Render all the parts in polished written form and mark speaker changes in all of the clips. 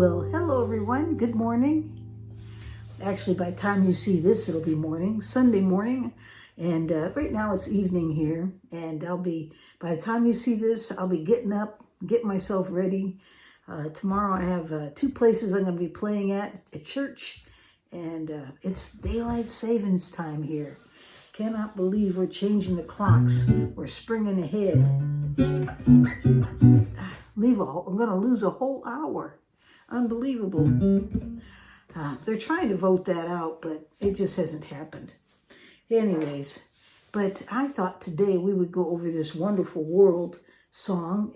Speaker 1: Well, hello everyone. Good morning. Actually, by the time you see this, it'll be morning, Sunday morning. And right now it's evening here. And by the time you see this, I'll be getting up, getting myself ready. Tomorrow I have 2 places I'm going to be playing at church. And it's daylight savings time here. Cannot believe we're changing the clocks. We're springing ahead. I'm going to lose a whole hour. Unbelievable. They're trying to vote that out, but it just hasn't happened. Anyways, but I thought today we would go over this Wonderful World song,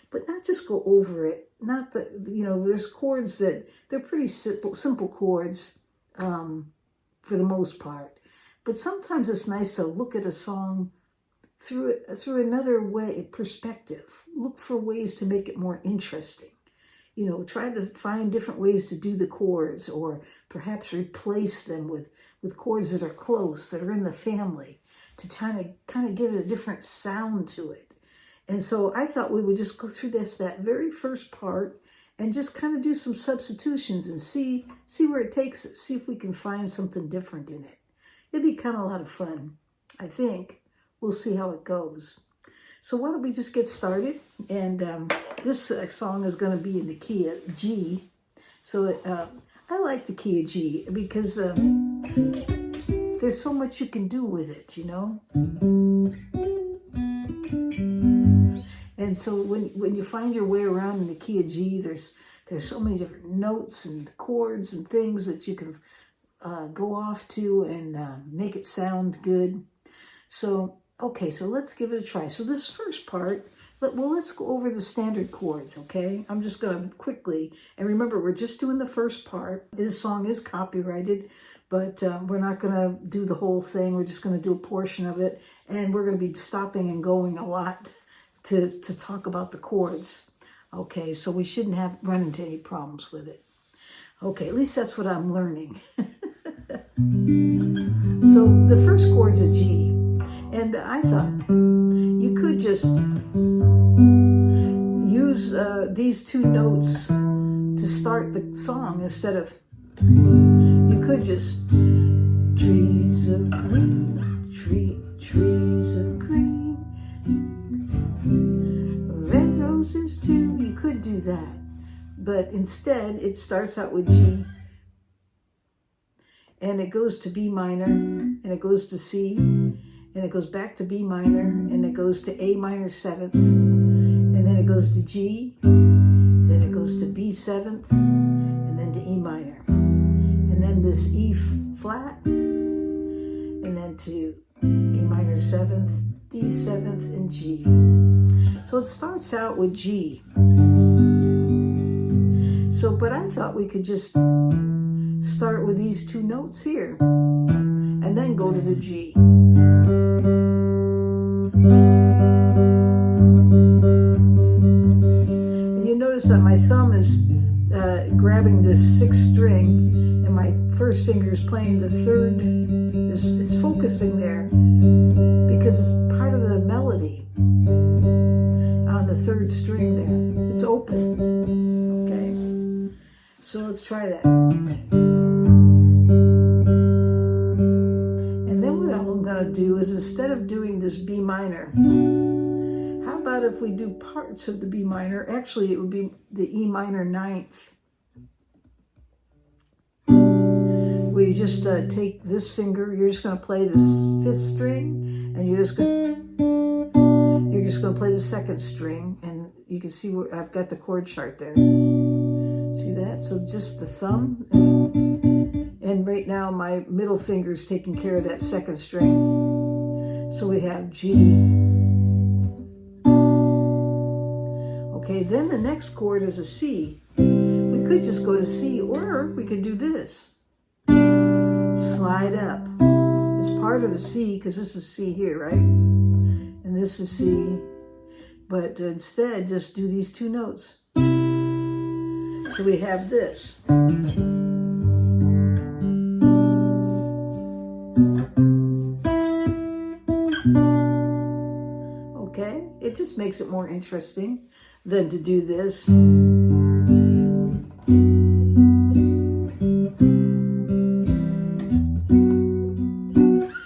Speaker 1: but not just go over it. Not the, there's chords that they're pretty simple chords for the most part. But sometimes it's nice to look at a song through another perspective. Look for ways to make it more interesting. Try to find different ways to do the chords, or perhaps replace them with chords that are close, that are in the family, to kind of give it a different sound to it. And so I thought we would just go through that very first part, and just kind of do some substitutions and see where it takes us. See if we can find something different in it. It'd be kind of a lot of fun, I think. We'll see how it goes. So why don't we just get started? And this song is going to be in the key of G. So I like the key of G because there's so much you can do with it, And so when you find your way around in the key of G, there's so many different notes and chords and things that you can go off to and make it sound good. So okay, so let's give it a try. So this first part, let's go over the standard chords, okay? I'm just going to quickly, and remember, we're just doing the first part. This song is copyrighted, but we're not going to do the whole thing. We're just going to do a portion of it, and we're going to be stopping and going a lot to talk about the chords. Okay, so we shouldn't run into any problems with it. Okay, at least that's what I'm learning. So the first chord's a G. And I thought you could just use these 2 notes to start the song instead of, you could just, trees of green, trees of green, red roses too. You could do that. But instead, it starts out with G, and it goes to B minor, and it goes to C, and it goes back to B minor, and it goes to A minor 7th, and then it goes to G, then it goes to B 7th, and then to E minor, and then this E flat, and then to A minor 7th, D 7th, and G. So it starts out with G. So, but I thought we could just start with these 2 notes here, and then go to the G. And you notice that my thumb is grabbing this 6th string, and my first finger is playing the 3rd. It's focusing there because it's part of the melody on the 3rd string there. It's open. Okay, so let's try that. Do is, instead of doing this B minor, how about if we do parts of the B minor? Actually, it would be the E minor 9th, where you just take this finger, you're just going to play this 5th string, and you're just going to play the 2nd string, and you can see where I've got the chord chart there. See that? So just the thumb, and right now my middle finger is taking care of that 2nd string. So we have G, Okay, then the next chord is a C. We could just go to C, or we could do this. Slide up. It's part of the C, because this is C here, right? And this is C. But instead, just do these two notes. So we have this. Okay, it just makes it more interesting than to do this.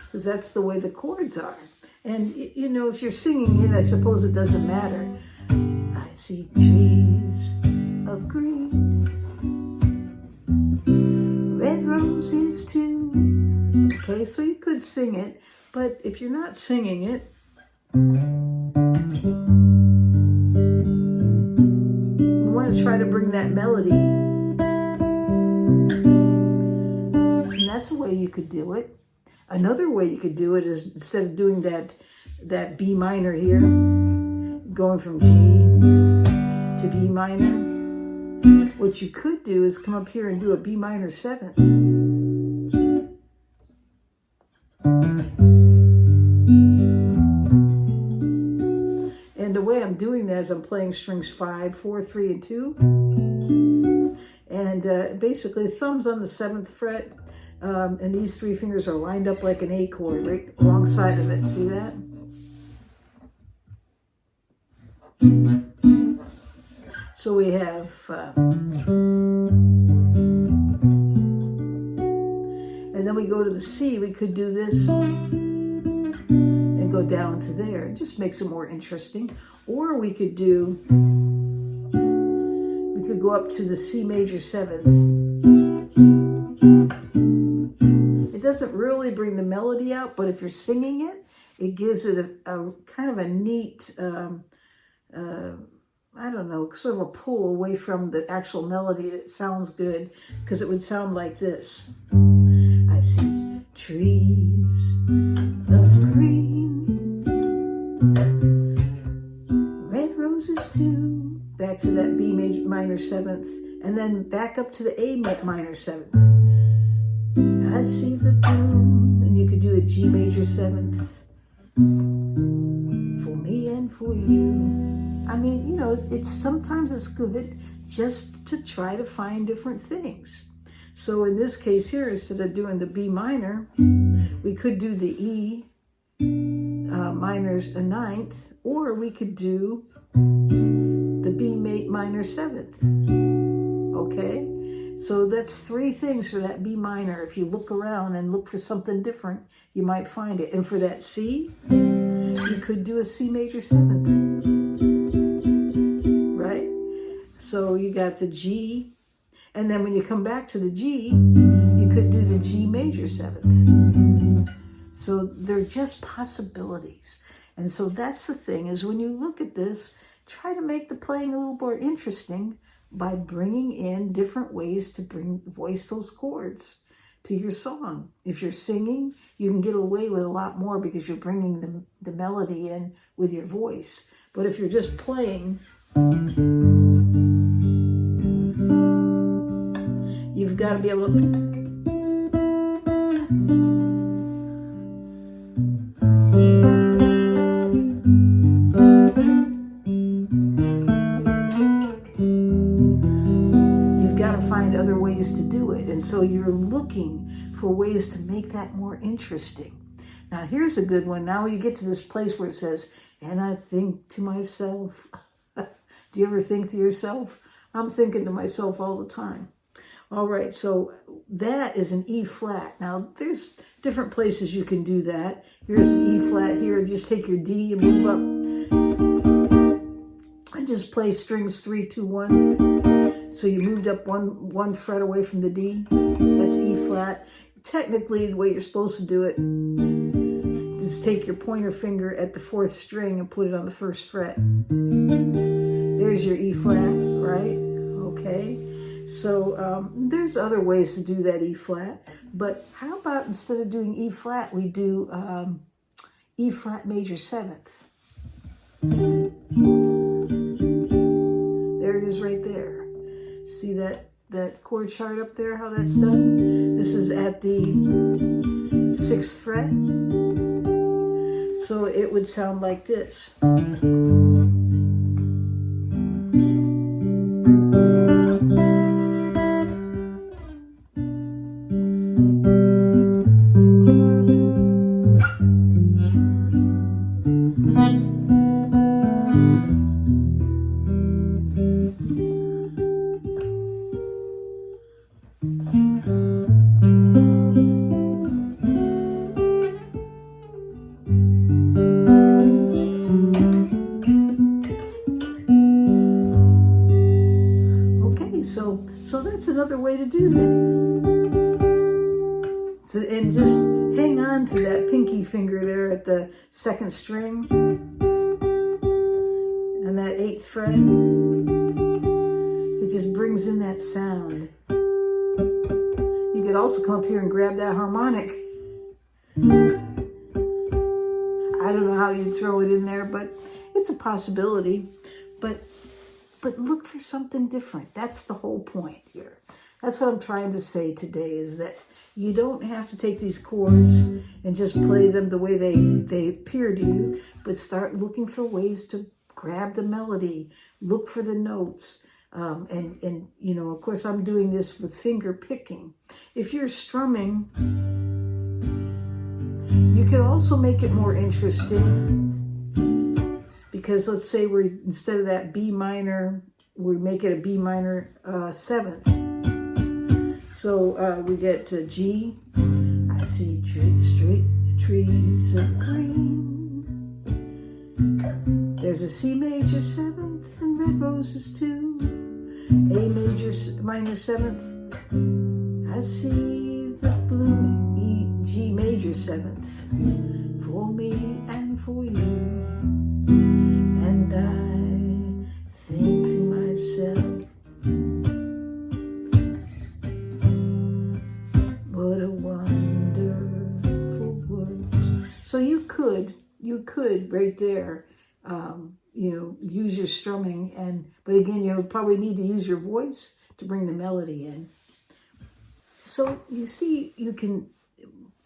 Speaker 1: Because that's the way the chords are. And, you know, if you're singing it, I suppose it doesn't matter. I see trees of green, red roses too. Okay, so you could sing it, but if you're not singing it, you want to try to bring that melody. And that's a way you could do it. Another way you could do it is, instead of doing that B minor here, going from G to B minor, what you could do is come up here and do a B minor 7th. And the way I'm doing that is I'm playing strings 5, 4, 3, and 2. And basically thumbs on the 7th fret. And these 3 fingers are lined up like an A chord right alongside of it. See that? So we have and then we go to the C. We could do this and go down to there. It just makes it more interesting. Or we could go up to the C major 7th. It doesn't really bring the melody out, but if you're singing it, it gives it a kind of a neat, I don't know, sort of a pull away from the actual melody that sounds good, because it would sound like this. I see trees of green, red roses too. Back to that B minor 7th, and then back up to the A minor 7th. I see the bloom, and you could do a G major 7th for me and for you. I mean, you know, sometimes it's good just to try to find different things. So in this case here, instead of doing the B minor, we could do the E minor's a 9th, or we could do the B minor 7th. Okay? So that's 3 things for that B minor. If you look around and look for something different, you might find it. And for that C, you could do a C major 7th. Right? So you got the G, and then when you come back to the G, you could do the G major 7th. So they're just possibilities. And so that's the thing, is when you look at this, try to make the playing a little more interesting by bringing in different ways to voice those chords to your song. If you're singing, you can get away with a lot more because you're bringing the melody in with your voice. But if you're just playing, you've got to be able to... find other ways to do it. And so you're looking for ways to make that more interesting. Now here's a good one. Now you get to this place where it says, and I think to myself. Do you ever think to yourself? I'm thinking to myself all the time. All right, so that is an E flat. Now there's different places you can do that. Here's an E flat here. Just take your D and move up and just play strings 3, 2, 1. So you moved up one fret away from the D. That's E flat. Technically, the way you're supposed to do it, just take your pointer finger at the 4th string and put it on the 1st fret. There's your E flat, right? Okay. So there's other ways to do that E flat. But how about instead of doing E flat, we do E flat major 7th. that chord chart up there, how that's done? This is at the 6th fret. So it would sound like this. So that's another way to do that. So, and just hang on to that pinky finger there at the 2nd string and that 8th fret. It just brings in that sound. You could also come up here and grab that harmonic. I don't know how you'd throw it in there, but it's a possibility. But look for something different. That's the whole point here. That's what I'm trying to say today, is that you don't have to take these chords and just play them the way they appear to you, but start looking for ways to grab the melody, look for the notes. And you know, of course, I'm doing this with finger picking. If you're strumming, you can also make it more interesting. Because let's say instead of that B minor, we make it a B minor 7th. So we get to G. I see trees of green. There's a C major 7th and red roses too. A major minor 7th. I see the blooming G major 7th for me and for you. And I think to myself, what a wonderful world. So you could right there, you know, use your strumming, but again, you'll probably need to use your voice to bring the melody in. So you see,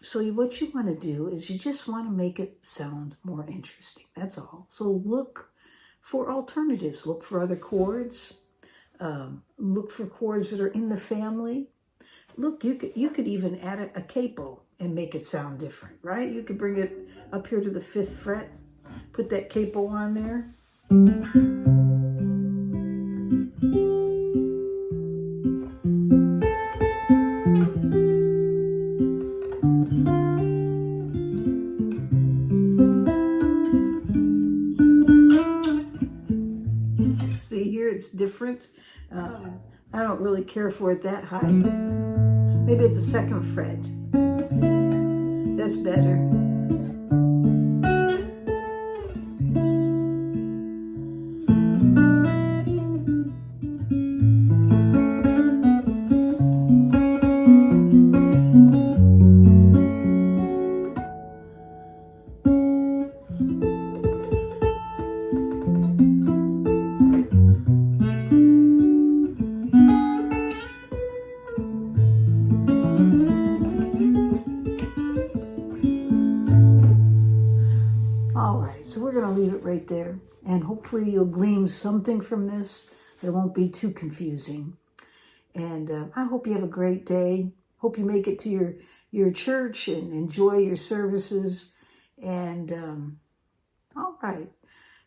Speaker 1: so what you want to do is you just want to make it sound more interesting. That's all. So look for alternatives. Look for other chords. Look for chords that are in the family. Look, you could even add a capo and make it sound different, right? You could bring it up here to the 5th fret. Put that capo on there. It's different. I don't really care for it that high. Maybe at the 2nd fret. That's better. So we're going to leave it right there, and hopefully you'll glean something from this that won't be too confusing. And I hope you have a great day. Hope you make it to your church and enjoy your services. And all right.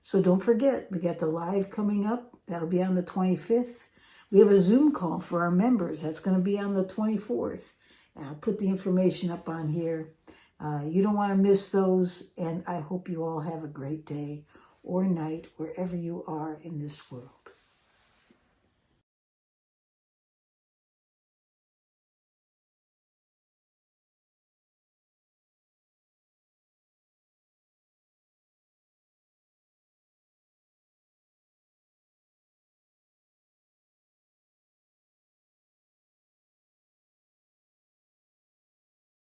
Speaker 1: So don't forget, we got the live coming up. That'll be on the 25th. We have a Zoom call for our members. That's going to be on the 24th. And I'll put the information up on here. You don't want to miss those, and I hope you all have a great day or night wherever you are in this world.